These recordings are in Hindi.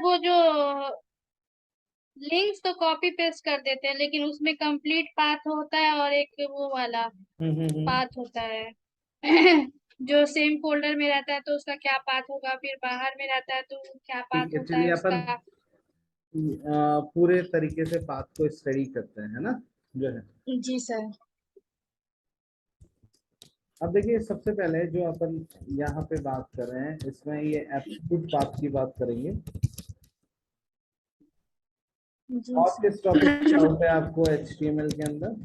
वो जो लिंक्स तो कॉपी पेस्ट कर देते हैं, लेकिन उसमें कंप्लीट पाथ होता है और एक वो वाला हम्म। पाथ होता है। जो सेम फोल्डर में रहता है तो उसका क्या पाथ होगा, फिर बाहर में रहता है तो क्या ठीक पाथ है, होता चलिए है अपन उसका। पूरे तरीके से पाथ को स्टडी करते हैं, है ना, जो है। जी सर। अब देखिए, सबसे पहले जो अपन यहाँ पे बात कर रहे हैं, इसमें ये एब्सोल्यूट पाथ की बात करेंगे। जी और किस टॉपिक पे सर। डाउट है आपको एचटीएमएल के अंदर?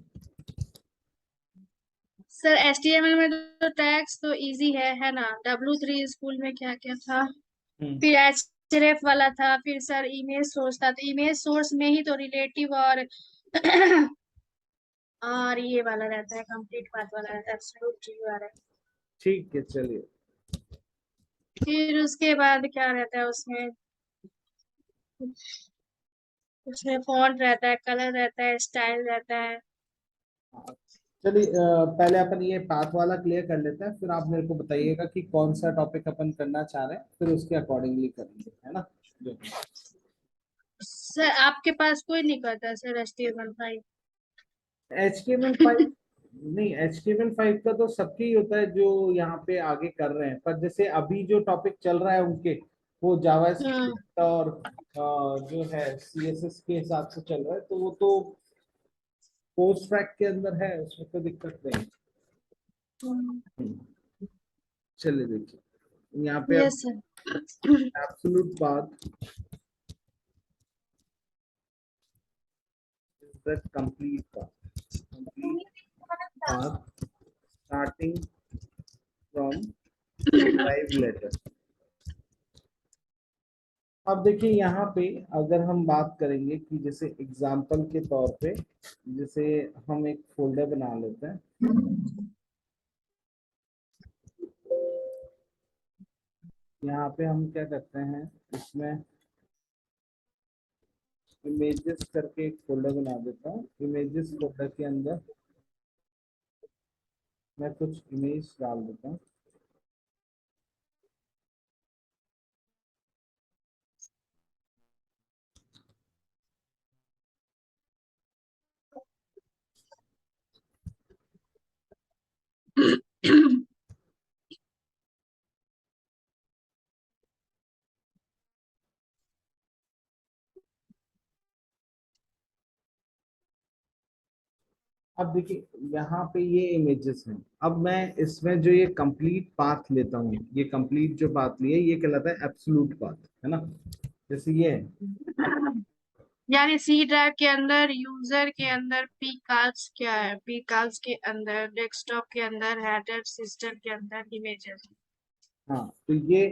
सर HTML में तो टैग्स तो इजी है ना। W3 स्कूल में क्या क्या था, हम्म। फिर HRF वाला था, फिर सर इमेज सोर्स था, तो इमेज सोर्स में ही तो रिलेटिव और और ये वाला रहता है, कंप्लीट पाथ वाला रहता है, एब्सोल्यूट ट्री वाला। ठीक है, चलिए। फिर उसके बाद क्या रहता है उसमें, उसमें फॉन्ट रहता है, कलर रहता है, स्टाइल रहता है। हाँ, चलिए, पहले अपन ये पाथ वाला क्लियर कर लेते हैं, फिर आप मेरे को बताइएगा कि कौन सा टॉपिक अपन करना चाह रहे हैं, फिर उसके अकॉर्डिंगली करेंगे, है ना, जो। सर आपके पास कोई नहीं करता सर HTML5? HTML5 नहीं, HTML5 का तो सबके ही होता है जो यहाँ पे आगे कर रहे हैं, पर जैसे अभी जो टॉपिक चल रहा है उनके, वो हम्म। जावास्क्रिप्ट और जो है CSS के हिसाब से चल रहा है, तो वो तो पोस्ट ट्रैक के अंदर है, उसमें कोई दिक्कत नहीं। चलिए देखिए, यहाँ पे अब yes sir. Absolute path is the complete path starting from derived letter। अब देखिए, यहाँ पे अगर हम बात करेंगे कि जैसे एग्जाम्पल के तौर पे, जैसे हम एक फोल्डर बना लेते हैं। यहाँ पे हम क्या करते हैं, इसमें इमेजेस करके एक फोल्डर बना देता हूँ। इमेजेस फोल्डर के अंदर मैं कुछ इमेज डाल देता हूँ। अब देखिए, यहाँ पे ये इमेजेस हैं। अब मैं इसमें जो ये कंप्लीट पाथ लेता हूँ, ये कंप्लीट जो पाथ लिया, ये कहलाता है एब्सोल्यूट पाथ, है ना। जैसे ये है। यानी सी ड्राइव के अंदर, यूजर के अंदर पी कार्ड्स क्या है, पी कार्ड्स के अंदर डेस्कटॉप के अंदर हेडर, सिस्टम के अंदर इमेजेस। हाँ, तो ये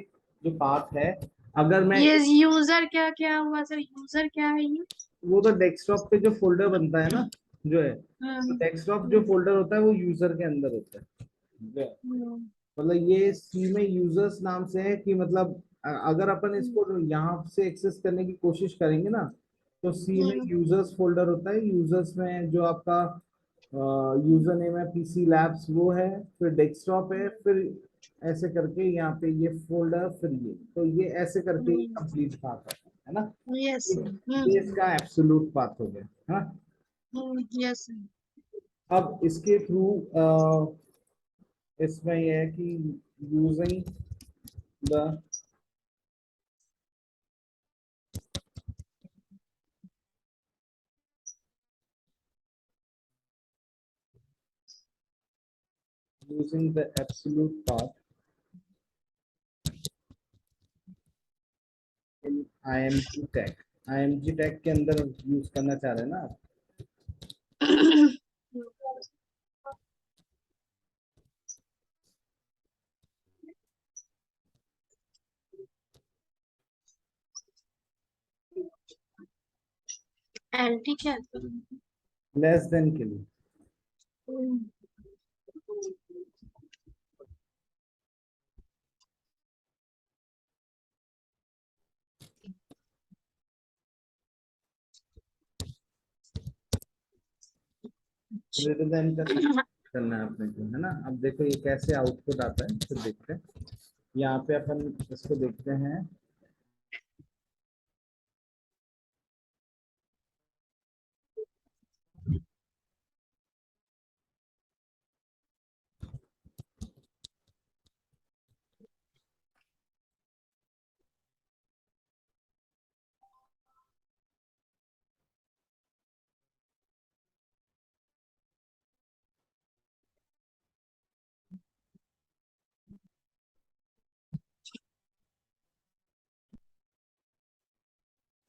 जो पाथ है, अगर मैं ये यूजर क्या क्या हुआ सर, यूजर क्या है ये? वो तो डेस्कटॉप पे जो फोल्डर बनता है ना, जो है, तो हम्म। डेस्कटॉप जो हम्म। फोल्डर होता है वो यूजर के अंदर होता है, जो है। हम्म। मतलब ये सी में यूजर्स नाम से है कि मतलब अगर अपन हम्म। इसको यहाँ से एक्सेस करने की कोशिश करेंगे ना, तो सी में हम्म। यूजर्स फोल्डर होता है। यूजर्स में जो आपका यूजर नेम है पीसी लैब्स, वो है, फिर डेस्कटॉप है, फिर ऐसे करके यहाँ पे ये फोल्डर, फिर ये, तो ये ऐसे करके कंप्लीट पाथ है ना। Yes sir. ये इसका एब्सोल्यूट पाथ हो गया। हाँ। Yes sir. अब इसके थ्रू इसमें यह है कि using the using the absolute path in IMG tag. IMG tag के अंदर यूज करना चाह रहे हैं ना आप? एंटी क्या? लेस देन के लिए। ग्रेटर देन का करना है अपने को, है ना। अब देखो ये कैसे आउटपुट आता है, फिर देखते हैं। यहाँ पे अपन इसको देखते हैं।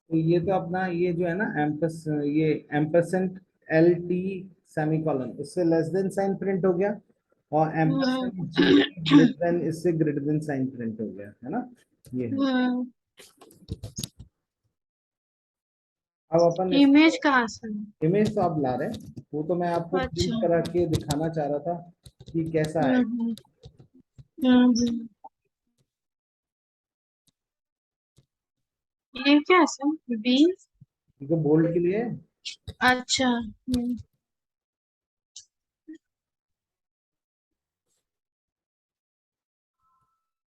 तो ये तो अपना ये जो है ना एम्पस ये एम्परसेंट एल टी सेमीकोलन इससे लेस देन साइन प्रिंट हो गया, और हम्म एम्परसेंट जी ग्रेटर देन इससे ग्रेटर देन साइन प्रिंट हो गया है ना। ये है। हम्म अब अपन इसको इमेज कहाँ से? इमेज तो आप ला रहे हैं, वो तो मैं आपको प्रिंट अच्छा। करा के दिखाना चाह रहा था कि कैसा है। हम्म हम्म। ये क्या है बी? इनको बोल्ड के लिए अच्छा।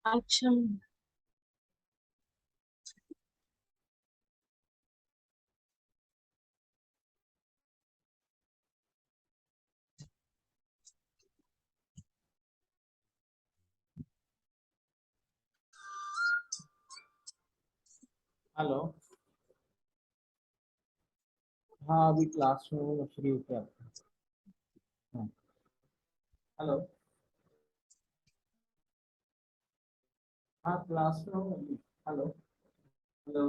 अच्छा। हेलो। हाँ अभी क्लास में हूँ, फ्री होकर आता हूँ। हाँ हेलो। हाँ क्लास में हूँ अभी। हेलो। हेलो।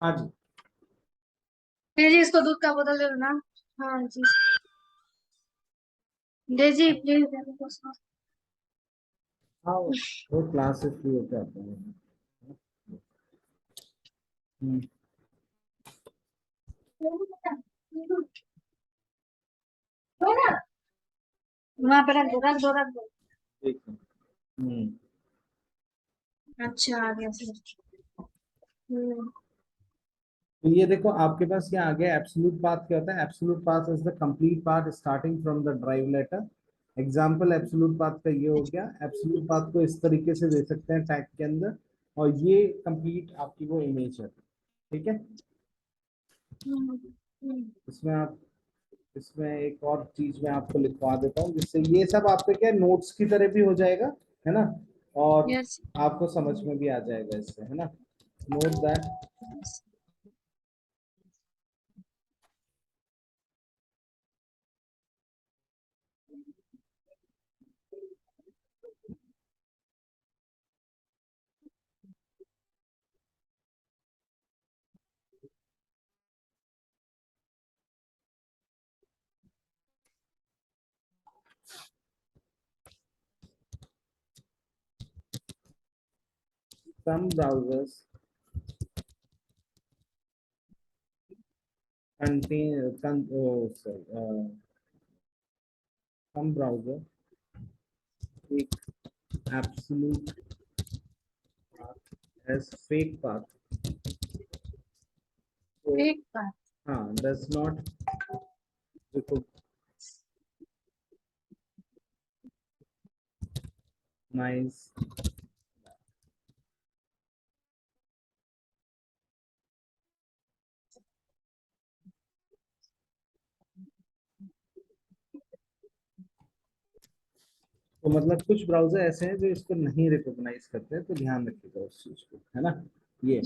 हाँ जी। जी इसको दूध का बोतल दे दो ना। हाँ जी। दे जी प्लीज दे दो उसको। हाँ वो क्लास से फ्री होकर आता हूँ। हम्म, वहाँ पे रख दो रख दो रख दो। ठीक है। अच्छा आ गया सर। हम्म तो ये देखो आपके पास ये आ गया एब्सोल्यूट पाथ। क्या होता है absolute path? Is the complete path starting from the drive letter. Example absolute path का ये हो गया। एब्सोल्यूट पाथ को इस तरीके से दे सकते हैं टैग के अंदर, और ये कंप्लीट आपकी वो इमेज है। ठीक है। हम्म हम्म। इसमें आप इसमें एक और चीज मैं आपको लिखवा देता हूँ, जिससे ये सब आपके क्या नोट्स की तरह भी हो जाएगा, है ना, और यस। आपको समझ में भी आ जाएगा इससे, है ना। Note that some browsers contain some browser take absolute path as fake path, so एक बार। does not recognize। तो मतलब कुछ ब्राउजर ऐसे हैं जो इसको नहीं रिकॉग्नाइज करते हैं, तो ध्यान रखिएगा उस चीज को, है ना। ये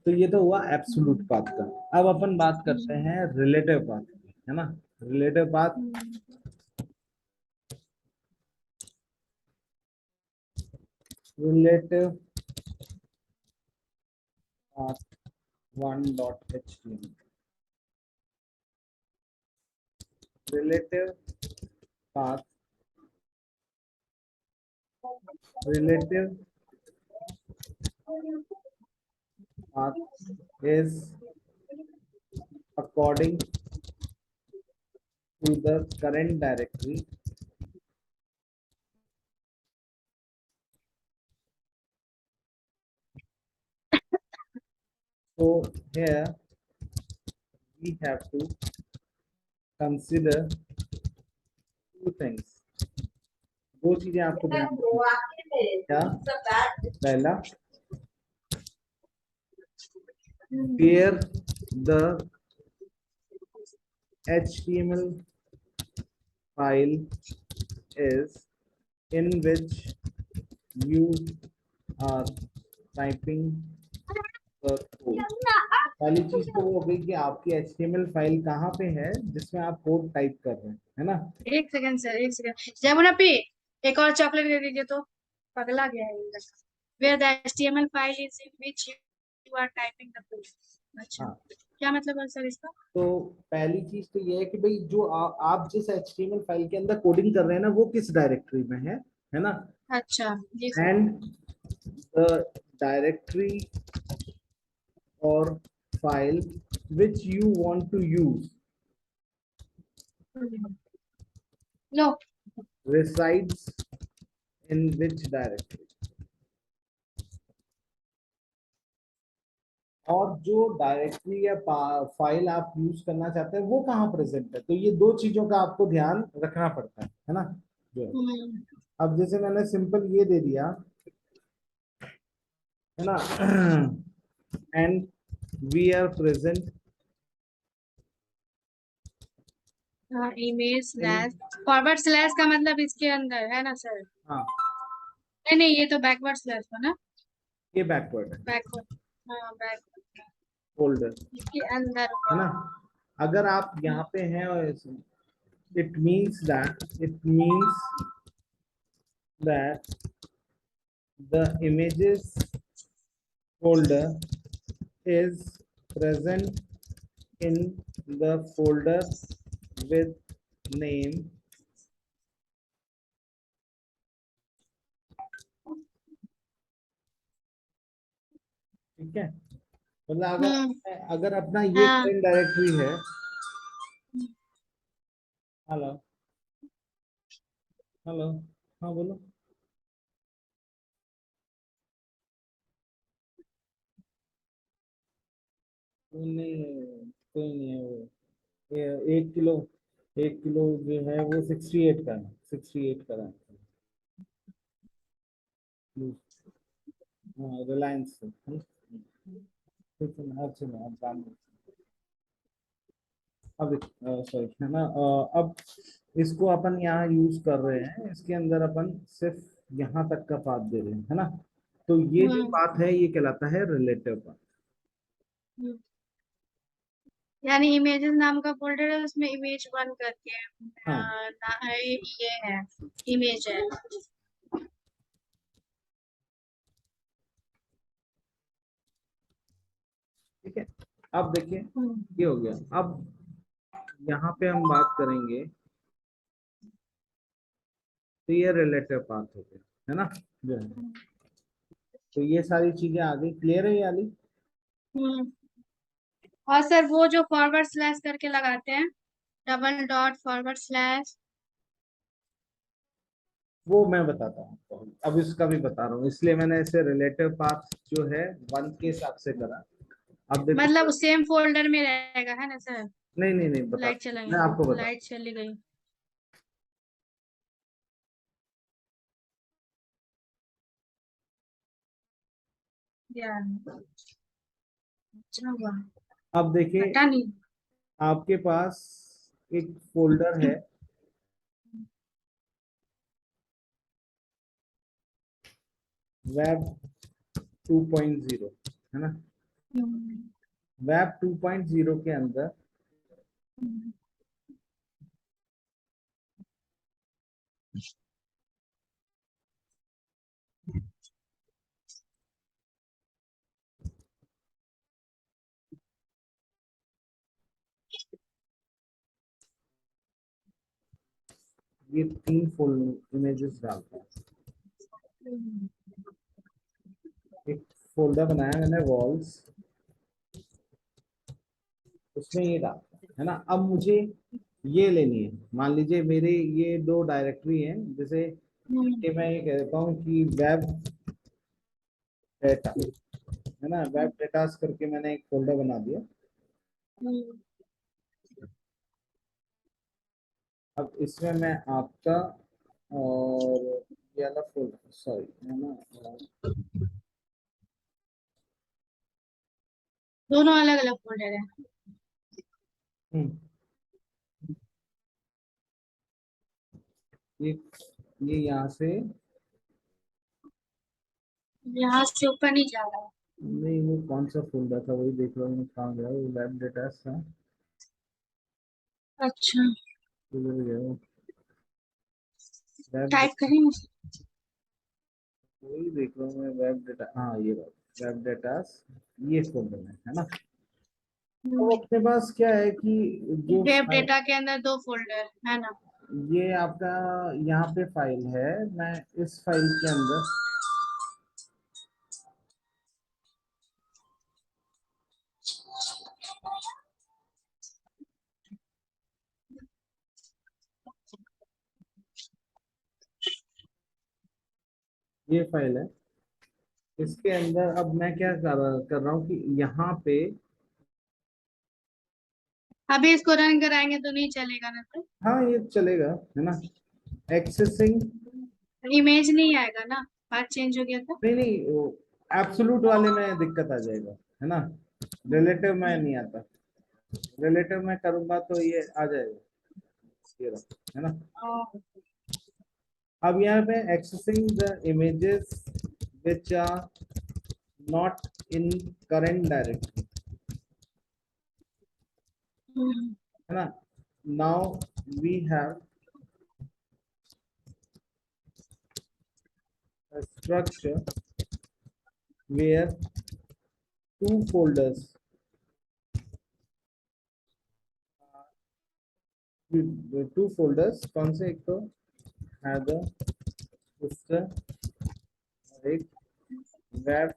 तो ये तो हुआ एब्सोल्यूट पाथ का। अब अपन बात करते हैं रिलेटिव पाथ की, है ना। Relative path relative path 1.html relative path relative path is according to the current directory. So here we have to consider two things। दो चीजें आपको ध्यान रखनी है। क्या? पहला, where the HTML file is in which you are typing पहली चीज तो वो हो गई कि आपकी HTML फाइल कहाँ पे है जिसमें आप कोड टाइप कर रहे हैं, है ना। एक सेकंड सर, एक सेकंड। जमुना पी, एक और चॉकलेट दे दीजिए तो। पगला गया है ये लड़का। Where the HTML file is in which you are typing the code. अच्छा, हाँ, क्या मतलब है सर इसका? तो पहली चीज तो ये है कि भाई जो आप जिस HTML फाइल के अंदर कोडिंग कर रहे हैं ना वो किस डायरेक्टरी में है ना। अच्छा जी सर। एंड द डायरेक्टरी और file which you want to use low. resides in which directory, और जो डायरेक्टरी या फाइल आप यूज करना चाहते हैं वो कहाँ प्रेजेंट है। तो ये दो चीजों का आपको ध्यान रखना पड़ता है ना। जो है। हम्म, अब जैसे मैंने सिंपल ये दे दिया है ना, एंड वी आर प्रेजेंट हाँ, image in, slash forward slash का मतलब इसके अंदर है ना सर? हाँ नहीं नहीं, ये तो बैकवर्ड स्लैश था ना। ये बैकवर्ड है बैकवर्ड। हाँ बैकवर्ड। फोल्डर, इसके अंदर है होगा। ना। अगर आप हम्म, यहाँ पे हैं और it means that the images folder is present in the folder with name, ठीक है। मतलब हम्म, अगर अगर अपना ये हाँ। करंट डायरेक्टरी है। हेलो, हेलो, हाँ बोलो। नहीं, कोई नहीं है वो। 1 किलो, 1 किलो जो है वो 68 का है, 68 का है। हाँ रिलायंस से, ठीक है ना, अच्छा ना, आप जान। अब सॉरी है ना, अब इसको अपन यहाँ यूज कर रहे हैं, इसके अंदर अपन सिर्फ यहाँ तक का पाथ दे रहे हैं, है ना। तो ये जो हम्म, पाथ है ये कहलाता है रिलेटिव पाथ। हम्म। यानी इमेजेस नाम का फोल्डर है, उसमें इमेज वन करके हाँ ये है, इमेज है। ठीक है। अब देखिए हम्म, ये हो गया। अब यहाँ पे हम बात करेंगे, तो ये रिलेटिव पाथ हो गया, है ना। जो है, तो ये सारी चीजें आ गई, क्लियर है ये वाली। हम्म। और सर वो जो फॉरवर्ड स्लैश करके लगाते हैं, डबल डॉट फॉरवर्ड स्लैश। वो मैं बताता हूँ आपको। अब इसका भी बता रहा हूँ, इसलिए मैंने इसे रिलेटिव पाथ जो है 1 के हिसाब से करा। अब मतलब देखो, सेम फोल्डर में रहेगा है ना सर? नहीं नहीं नहीं, बता, लाइट चला मैं आपको गई, बता। लाइट चली गई। यार, अच्छा हुआ। अब देखिए हटा नहीं। आपके पास एक फोल्डर है, वेब 2.0, है ना। हम्म, वेब 2.0 के अंदर हम्म, ये 3 इमेजेस डालता है। हम्म, एक फोल्डर बनाया मैंने वॉल्स, उसमें ये डालता है ना। अब मुझे ये लेनी है, मान लीजिए मेरे ये दो डायरेक्टरी हैं, जैसे हम्म, कि मैं ये कह देता हूँ कि वेब डेटा, है ना, वेब डेटास करके मैंने एक फोल्डर बना दिया। हम्म। अब इसमें मैं आपका और ये वाला फोल्डर, सॉरी है ना, दोनों अलग अलग फोल्डर है। हम्म, ये ये यहाँ से यहाँ से ऊपर नहीं जा रहा है। नहीं, वो कौन सा फोल्डर था वही देख रहा हूँ मैं, कहाँ गया वो, वेब डेटा था, अच्छा, किधर गया वो, वेब, टाइप करें। वही देख रहा हूँ मैं, वेब डेटा, हाँ ये बात, वेब डेटा, ये फोल्डर है ना। तो अपने पास क्या है कि जो वेब डेटा के अंदर दो फोल्डर है ना। ये आपका यहाँ पे फाइल है, मैं इस फाइल के अंदर, ये फाइल है, इसके अंदर अब मैं क्या कर रहा हूँ कि यहाँ पे, अभी इसको रन कराएंगे तो नहीं चलेगा ना तो। हाँ ये चलेगा है ना, एक्सेसिंग, इमेज नहीं आएगा ना, बात चेंज हो गया तो। नहीं नहीं, वो एब्सोल्यूट वाले में दिक्कत आ जाएगा है ना, रिलेटिव में हम्म। नहीं आता, रिलेटिव में करूंगा तो ये आ जाएगा, ये रहा, है ना। ओ, अब यहाँ पे accessing the images which are not in current directory, hmm, है ना। Now we have a structure where two folders, two folders कौन से, एक तो हैदर सिस्टर और एक वेब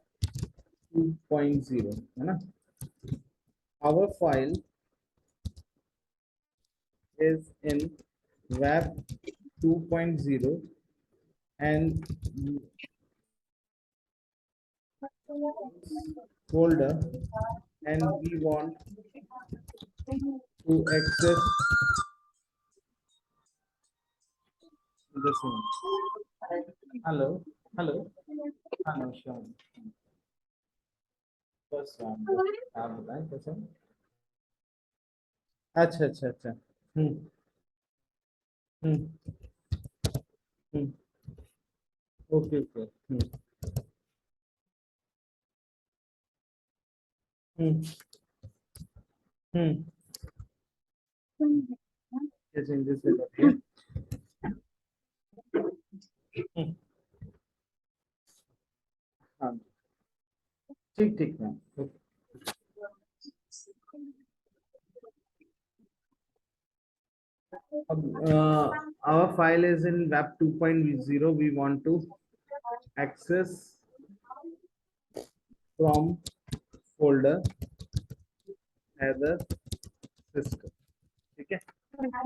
2.0 है ना। our file is in web 2.0 and folder, and we want to access this one. Hello, hello, hello, sure, बस आप बताएं कैसे। अच्छा अच्छा अच्छा, हम्म हम्म, ओके ओके, हम्म हम्म, ये चेंजेस है करके, हम्म, हाँ ठीक ठीक ma'am, okay. Our file is in web 2.0, we want to access from folder header system, ठीक है।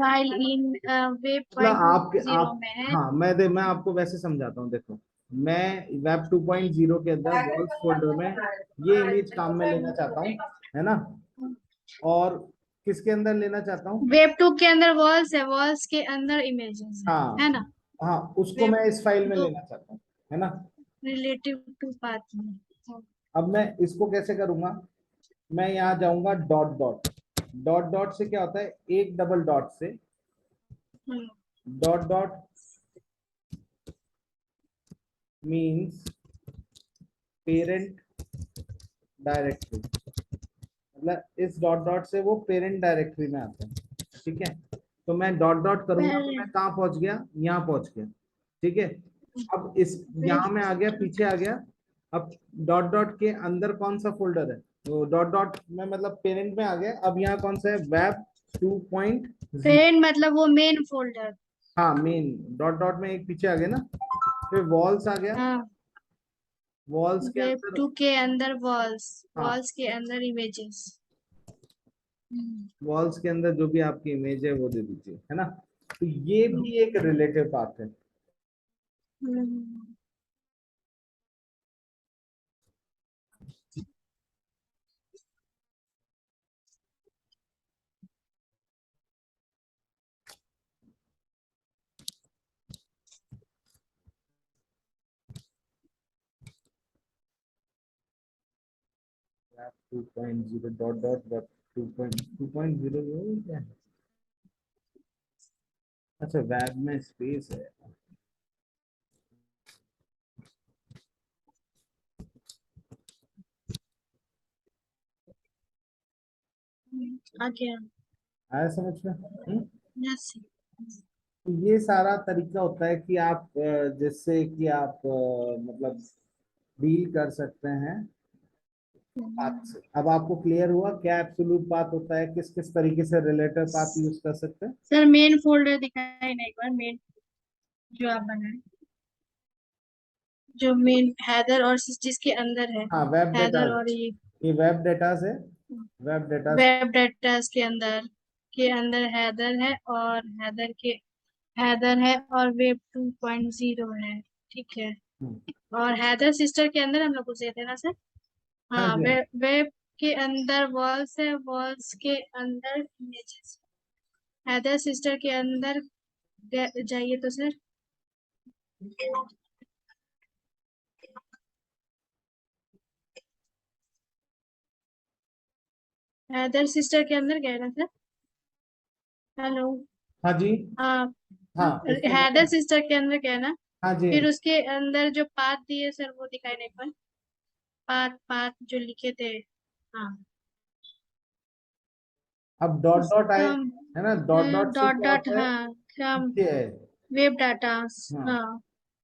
फाइल इन वेब मतलब फाइल टू आपके जीरो आप, में है। हाँ मैं आपको वैसे समझाता हूँ, देखो मैं वेब 2.0 के अंदर वॉल्स फोल्डर में ये इमेज काम में लेना चाहता हूँ, है ना, और किसके अंदर लेना चाहता हूँ, वेब टू के अंदर वॉल्स है, वॉल्स के अंदर इमेजेस है हाँ ना। हाँ, उसको वेब मैं इस फाइल में दो लेना चाहता हूँ, है ना। रिलेटिव टू पाथ में। अब मैं इसको कैसे करूंगा, मैं यहाँ जाऊंगा डॉट डॉट, डॉट डॉट से क्या होता है, एक डबल डॉट से, hmm, dot dot means parent directory, मतलब इस डॉट डॉट से वो पेरेंट डायरेक्टरी में आते हैं, ठीक है। तो मैं डॉट डॉट करूंगा तो पहले मैं कहाँ पहुंच गया, यहाँ पहुंच गया, ठीक है। अब इस वेब यहाँ में आ गया, पीछे आ गया, अब डॉट डॉट के अंदर कौन सा फोल्डर है, तो डॉट डॉट में मतलब पेरेंट में आ गया, अब यहाँ कौन सा है, वेब 2.0, पेरेंट मतलब वो मेन फोल्डर। हाँ मेन, डॉट डॉट में एक पीछे आ गया ना, फिर वॉल्स आ गया, हाँ, वॉल्स के वेब अंदर, टू के अंदर वॉल्स, हाँ वॉल्स के अंदर इमेजेस। वॉल्स के अंदर जो भी आपकी इमेज है वो दे दीजिए, है ना। तो ये भी एक रिलेटिव पाथ है। वेब 2.0 डॉट डॉट वेब 2.0 ये क्या है, अच्छा वेब में स्पेस है, आगे। आया समझ में? यस। ये सारा तरीका होता है कि आप जिससे कि आप मतलब डील कर सकते हैं पाथ से। अब आपको क्लियर हुआ क्या एब्सोल्यूट पाथ होता है, किस किस तरीके से रिलेटिव पाथ यूज कर सकते हैं? सर मेन फोल्डर दिखाए ना एक बार, मेन जो आप बनाए, जो मेन हैदर और जिसके अंदर है, हाँ, वेब डेटा। हैदर और ये वेब डेटा से, वेब डेटा। वेब डाटा के अंदर हैदर है, और हैदर है और वेब 2.0 है। ठीक है। और हैदर सिस्टर के अंदर हम लोग घुसे थे ना सर? हाँ हाँ, जी, हाँ। वेब के अंदर वॉल्स है, वॉल्स के अंदर इमेजेस। हैदर सिस्टर के अंदर जाइए तो सर। हैदर सिस्टर के अंदर गए ना सर? हेलो। हाँ जी। हाँ। हाँ, उसके हैदर बाद। सिस्टर के अंदर गए ना? हाँ जी। फिर उसके अंदर जो पाथ दिए सर, वो दिखाई नहीं पर। पाथ पाथ जो लिखे थे। हाँ। अब डॉट डॉट आए, उसका है ना? डॉट डॉट से डॉट क्या डॉट, होता है? हाँ क्रम। ये है। Web data. हाँ। हाँ।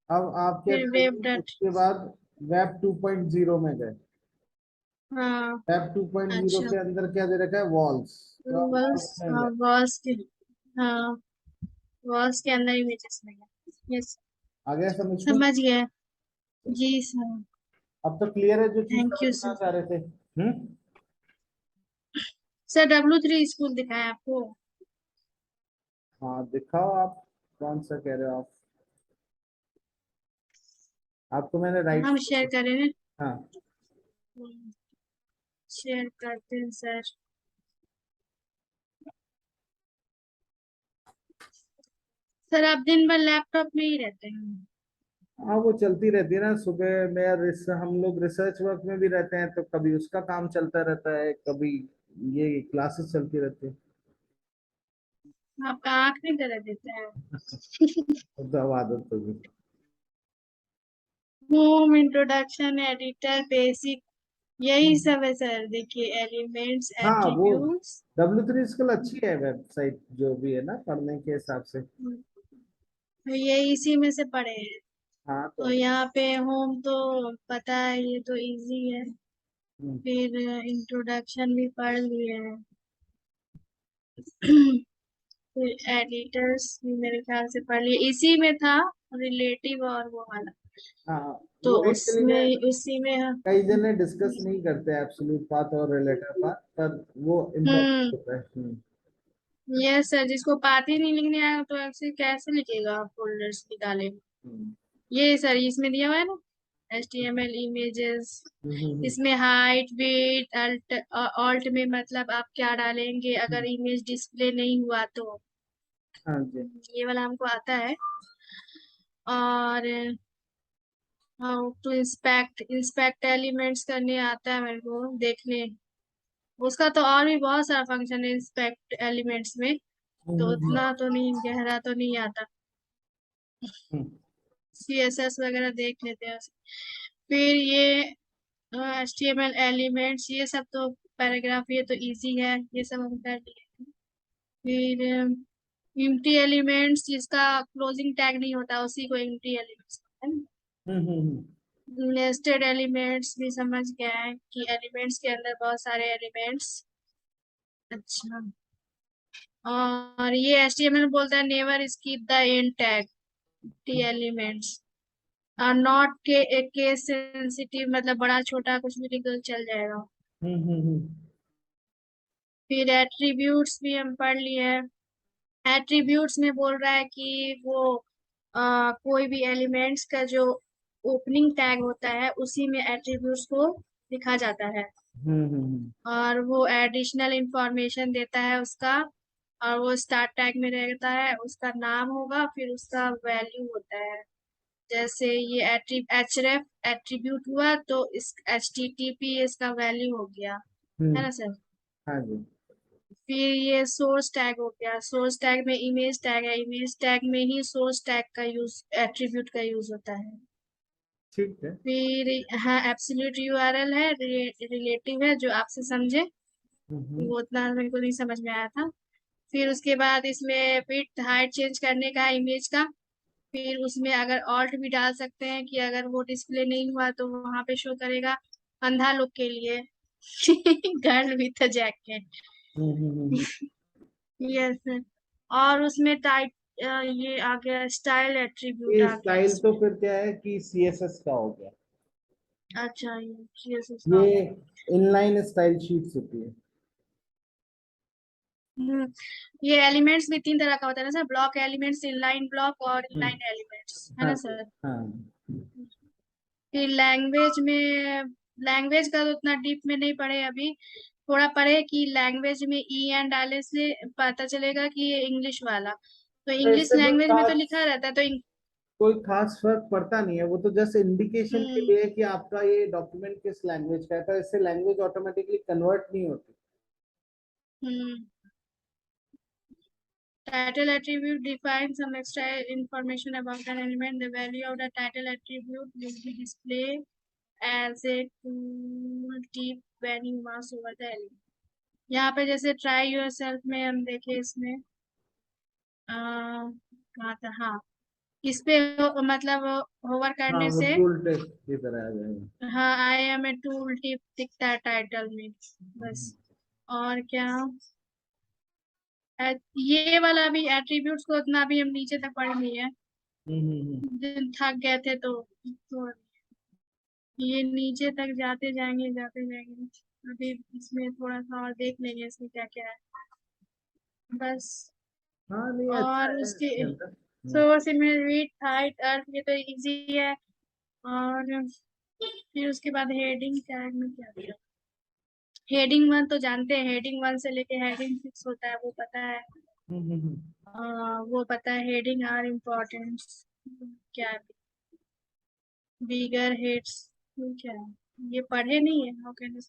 अब आप क्या फिर वेब करेंगे डाट। उसके बाद? वेब 2.0 में गए। हाँ। वेब 2.0 अच्छा। के अंदर क्या दे रखा है? वॉल्स। तो आप वॉल्स। वॉल्स में हाँ, गए। वॉल्स के। हाँ, वॉल्स के अंदर इमेजेस लगे। यस। आ गया समझ में? समझ गया। जी सर। अब तो क्लियर है जो चीज थैंक यू समझना सर। चाह रहे थे। सर W3 स्कूल दिखाया आपको? हाँ, दिखाओ आप। कौन सा कह रहे हो आप? आपको मैंने राइट। हम शेयर करें हैं? हाँ। शेयर करते हैं सर। सर आप दिन भर लैपटॉप में ही रहते हैं? हाँ, वो चलती रहती है ना। सुबह में हम लोग रिसर्च वर्क में भी रहते हैं, तो कभी उसका काम चलता रहता है, कभी ये क्लासेस चलती रहती है। आपका आंख नहीं दर्द देता है? तो आदत होगी। होम इंट्रोडक्शन, एडिटर, बेसिक, यही सब है सर। देखिए, एलिमेंट्स, हाँ, वो एट्रीब्यूट्स। W3 स्किल अच्छी है वेबसाइट जो भी है ना, पढ़ने के हिसाब से। तो ये इसी में से पढ़े हैं। हाँ तो। तो यहाँ पे होम तो पता है, ये तो इजी है। हम्म, फिर इंट्रोडक्शन भी पढ़ लिए हैं। फिर एडिटर्स भी मेरे ख्याल से पढ़ लिए, इसी में था रिलेटिव और वो वाला। हाँ, तो वो एक्चुअली में उसमें उसी में कई जने डिस्कस नहीं करते एब्सोल्यूट पाथ और रिलेटिव पाथ, पर वो इम्पोर्टेंट हम्म। होता है। यस सर, जिसको बात ही नहीं लिखने आएगा तो ऐसे कैसे लिखेगा फोल्डर्स निकाले? हम्म, ये सर इसमें दिया हुआ है ना, HTML इमेजेस। हम्म, हम्म, इसमें हाइट, वेट, अल्ट, ऑल्ट में मतलब आप क्या डालेंगे हम्म, अगर इमेज डिस्प्ले नहीं हुआ तो। हाँ जी। ये वाला हमको आता है। और how to inspect inspect elements करने आता है मेरे को देखने। उसका तो और भी बहुत सारा फंक्शन है इंस्पेक्ट एलिमेंट्स में। हम्म, तो हम्म, उतना तो नहीं, गहरा तो नहीं आता। हम्म, CSS वगैरह देख लेते हैं। फिर ये HTML एलिमेंट्स, ये सब तो पैराग्राफ, ये तो इजी है, ये सब हम कर लिए। फिर एम्प्टी एलिमेंट्स, जिसका क्लोजिंग टैग नहीं होता उसी को एम्प्टी एलिमेंट्स है ना। हम्म, नेस्टेड एलिमेंट्स भी समझ गया है कि एलिमेंट्स के अंदर बहुत सारे एलिमेंट्स। अच्छा। और ये HTML बोलता है never skip the end tag the elements are not के केस सेंसिटिव, मतलब बड़ा छोटा कुछ भी लिख दो चल जाएगा। हम्म, फिर एट्रीब्यूट्स भी हम पढ़ लिए हैं। एट्रीब्यूट्स में बोल रहा है कि वो कोई भी एलिमेंट्स का जो ओपनिंग टैग होता है उसी में एट्रीब्यूट्स को लिखा जाता है। हम्म, हम्म, और वो एडिशनल इंफॉर्मेशन देता है उसका। और वो स्टार्ट टैग में रहता है, उसका नाम होगा, फिर उसका वैल्यू होता है। जैसे ये href एट्रीब्यूट हुआ तो इस HTTP इसका वैल्यू हो गया, है हम्म, ना सर? हाँ जी। फिर ये सोर्स टैग हो गया। सोर्स टैग में इमेज टैग है, इमेज टैग में ही सोर्स टैग का यूज, एट्रीब्यूट का यूज होता है। ठीक है। फिर हाँ, एब्सोल्यूट URL है, रिलेटिव है जो आपसे समझे। हम्म। वो उतना मेरे को नहीं समझ में आया था। फिर उसके बाद इसमें विड्थ हाइट चेंज करने का इमेज का। फिर उसमें अगर ऑल्ट भी डाल सकते हैं कि अगर वो डिस्प्ले नहीं हुआ तो वहां पे शो करेगा अंधा लोग के लिए। Girl with jacket. Hmm. Yes. और उसमें टाइट ये आ गया स्टाइल एट्रीब्यूट ये आ गया स्टाइल तो इसमें। फिर क्या है कि सीएसएस का हो गया। अच्छा ये ये उसका हो गया। इनलाइन स्टाइल शीट्स होती है। हम्म, ये एलिमेंट्स भी तीन तरह का होता है ना sir, block elements, inline block और हम्म। इनलाइन एलिमेंट्स, है हाँ ना जी, सर। हाँ। फिर लैंग्वेज में, लैंग्वेज का तो उतना डीप में नहीं पढ़े अभी। थोड़ा पढ़े कि लैंग्वेज में ई एन डालने से पता चलेगा कि ये इंग्लिश वाला, तो तो इंग्लिश इससे कोई लैंग्वेज में तो खास लिखा रहता है तो कोई खास फर्क पड़ता नहीं है, वो तो जस्ट इंडिकेशन के हम्म लिए है कि आपका ये डॉक्यूमेंट किस लैंग्वेज का है, तो इससे लैंग्वेज ऑटोमेटिकली कन्वर्ट नहीं होती। हम्म title attribute defines some extra information about an element. The value of the title attribute will be displayed as a tooltip when you mouse over the element. यहाँ पे जैसे ट्राई योर सेल्फ में हम देखे इसमें कहा था, हाँ, इस पे मतलब होवर हाँ, करने वो से टूल टेस्ट की तरह आ जाएगा। हाँ I am a tool tip दिखता है टाइटल में। बस। और क्या, ये वाला भी एट्रीब्यूट्स को उतना भी हम नीचे तक पढ़ नहीं है, हम्म। दिन थक गए थे तो ये नीचे तक जाते जाएंगे। अभी इसमें थोड़ा सा और देख लेंगे इसमें क्या क्या है। बस। हाँ, नहीं, अच्छा और है उसके इसके अंदर। सोर्स में रीड हाइट अर्थ ये तो इजी है। और फिर उसके बाद हेडिंग टैग में क्या दिया, हेडिंग वन तो जानते हैं, हेडिंग वन से लेके हेडिंग सिक्स होता है वो पता है। हम्म। वो पता है हेडिंग आर इम्पोर्टेंट क्या है, बिगर हेड्स क्या है, ये पढ़े नहीं है, हाउ कैन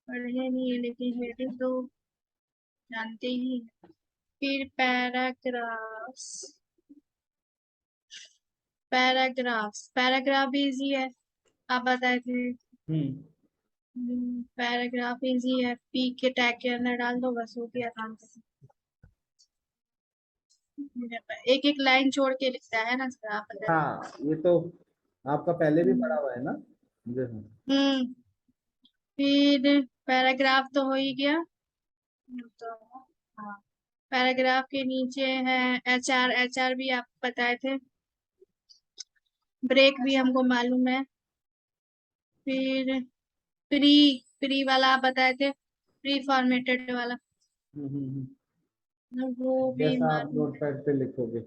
पढ़े नहीं है लेकिन हेडिंग तो जानते ही हैं। फिर पैराग्राफ्स, पैराग्राफ भी इजी है, आप बताए थे। हम्म। पैराग्राफ इजी है, पी के टैग के अंदर डाल दो बस हो गया काम। एक एक लाइन छोड़ के लिखता है ना सर, आप बताइए। हाँ, ये तो आपका पहले भी पढ़ा हम्म हुआ है ना जी, हाँ। हम्म, फिर पैराग्राफ तो हो ही गया। तो हाँ, पैराग्राफ के नीचे है एच आर, एच आर भी आप बताए थे। ब्रेक भी हमको मालूम है। फिर प्री, प्री वाला आप बताए थे, प्री फॉर्मेटेड वाला, हम्म। वो भी जैसा आप मालूम नोटपैड पे लिखोगे।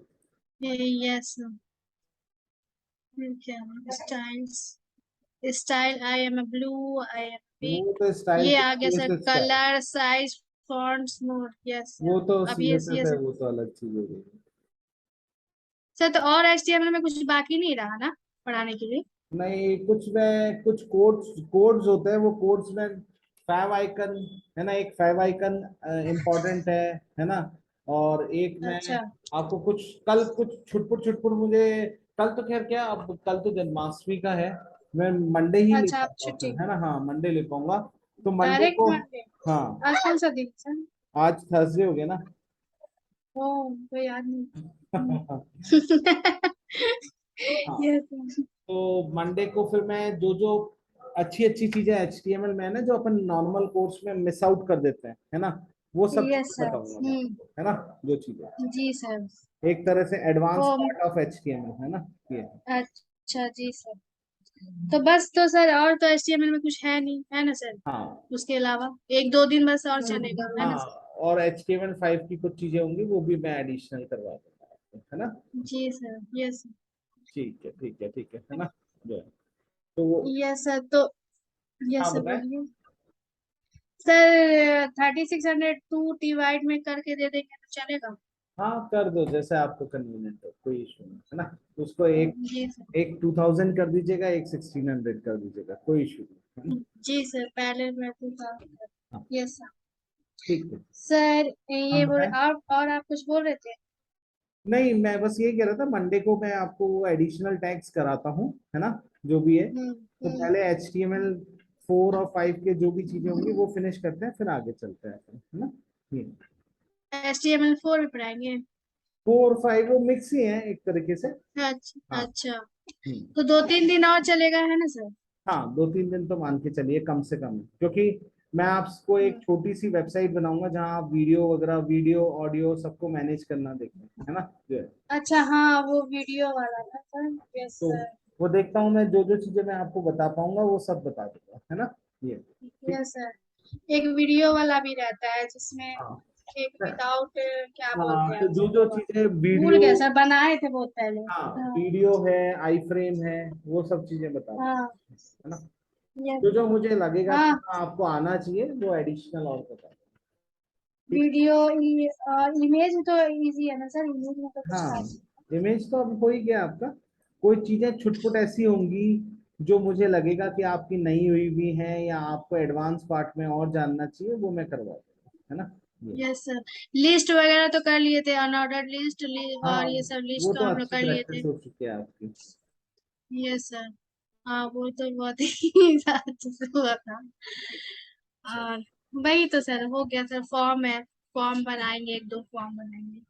है। यस। फिर क्या, styles, style I am a blue, I am वो पिंक। तो स्टाइल ये तो आ गया सर, सीएसएस का है। Colour size fonts mode, yes sir. वो तो अब ये सीएसएस है, वो तो अलग चीज हो गई। सर तो और एचटीएमएल में कुछ बाकी नहीं रहा ना पढ़ाने के लिए। नहीं, कुछ में कुछ कोड्स कोड्स होते हैं, वो कोड्स में फैव आइकन है ना, एक फैव आइकन इम्पोर्टेंट है ना। और एक में अच्छा आपको कुछ कल कुछ छुटपुट छुटपुट मुझे, कल तो खैर क्या, अब कल तो जन्माष्टमी का है, मैं मंडे ही ले अच्छा, आप पाऊंगा छुट्टी फिर, है ना, हाँ मंडे ले पाऊंगा। तो मंडे डायरेक्ट को, मंडे। हाँ, आज कौन सा दिन सर? आज थर्सडे हो गया ना। ओ, तो याद नहीं। हाँ, यस। तो मंडे को फिर मैं जो जो अच्छी अच्छी चीजें एचटीएमएल में है ना, जो अपन नॉर्मल कोर्स में मिस आउट कर देते हैं, है ना, वो सब यस चीजें सर। बताऊंगा मैं आपको, है ना, जो चीजें जी सर। एक तरह से एडवांस ओ पार्ट ऑफ एचटीएमएल है ना, ये। अच्छा जी सर। तो बस, तो सर और तो एचटीएमएल में कुछ है नहीं, है ना सर? हाँ, उसके अलावा एक दो दिन बस और चलेगा, है ना हाँ, सर? और HTML5 की कुछ चीजें होंगी, वो भी मैं एडिशनल करवा दूंगा आपको, है ना। जी सर। यस। ठीक है, ठीक है, ठीक है ना, जो है तो वो। यस सर तो, हाँ, यस सर बताएं। बोलिए। सर 3600 टू डिवाइड में करके दे देंगे तो चलेगा? हाँ, कर दो जैसे आपको कन्वीनियंट हो, कोई इशू नहीं, है ना। उसको एक जी सर। एक 2000 कर दीजिएगा, एक 1600 कर दीजिएगा, कोई इशू नहीं, है ना? जी सर, पहले मैं तो था। हाँ, यस सर। ठीक है। सर हाँ, ये बोल, बताएं। और आप कुछ बोल रहे थे? नहीं, मैं बस ये कह रहा था, मंडे को मैं आपको वो एडिशनल टैग्स कराता हूँ, है ना, जो भी है। तो हम्म। पहले HTML 4 और 5 के जो भी चीजें होंगी वो फिनिश करते हैं, फिर आगे चलते हैं, है ना। ये HTML4 भी पढ़ाएंगे? 4 और 5 वो मिक्स ही है एक तरीके से। अच्छा हाँ। अच्छा। हम्म। तो 2-3 दिन और चलेगा है ना सर? हाँ, 2-3 दिन तो मान के चलिए कम से कम, क्योंकि मैं आपको एक छोटी सी वेबसाइट बनाऊंगा जहाँ आप वीडियो वगैरह, वीडियो ऑडियो सबको मैनेज करना देखें, है ना। जो है अच्छा हाँ, वो वीडियो वाला ना सर? यस तो सर। वो देखता हूँ मैं, जो जो चीजें मैं आपको बता पाऊंगा वो सब बता दूंगा, है ना। ये ठीक। Yes sir. एक वीडियो वाला भी रहता है जिसमें हाँ एक विदाउट, क्या बोलते हाँ, हैं तो जो उसे, जो वो चीजें भूल वीडियो, गए सर, बनाए थे बहुत पहले। हाँ हाँ वीडियो है, आई फ्रेम है, वो सब चीजें बता दूंगा, हाँ। है ना। यस जो जो सर। मुझे लगेगा कि हाँ, हाँ, आपको आना चाहिए वो एडिशनल और बता दूंगा। ठीक। वीडियो, इमेज तो इजी है ना सर? इमेज में तो कुछ हाँ, खास इमेज तो अब हो ही गया आपका। कोई चीजें छुटपुट ऐसी होंगी जो मुझे लगेगा कि आपकी नहीं हुई भी हैं या आपको एडवांस पार्ट में और जानना चाहिए, वो मैं करवा दूंगा, है ना। ये यस सर। लिस्ट वगैरह तो कर लिए थे, अनऑर्डर्ड लिस्ट, हाँ, और ये सब वो लिस्ट तो तो हम लोग अच्छी कर लिए थे। प्रैक्टिस हो चुकी है आपकी। Yes sir. हाँ, वो तो बहुत ही अच्छे से हुआ था। अच्छा। और वही तो सर हो गया सर, फॉर्म है, फॉर्म बनाएंगे, 1-2 फॉर्म बनाएंगे।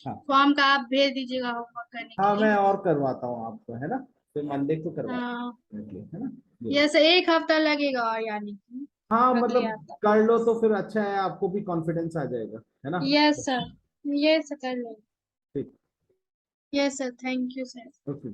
हाँ फॉर्म का आप भेज दीजिएगा होमवर्क करने के हाँ, लिए। मैं और करवाता हूँ आपको, है ना, फिर मंडे को करवाता हाँ। हूँ, है ना। ये यस, 1 हफ्ता लगेगा और यानी कि हाँ, अगले मतलब हफ्ता। कर लो तो फिर अच्छा है, आपको भी कॉन्फिडेंस आ जाएगा, है ना। Yes sir. यस सर, कर लेंगे। ठीक। Yes sir, thank you sir. Okay.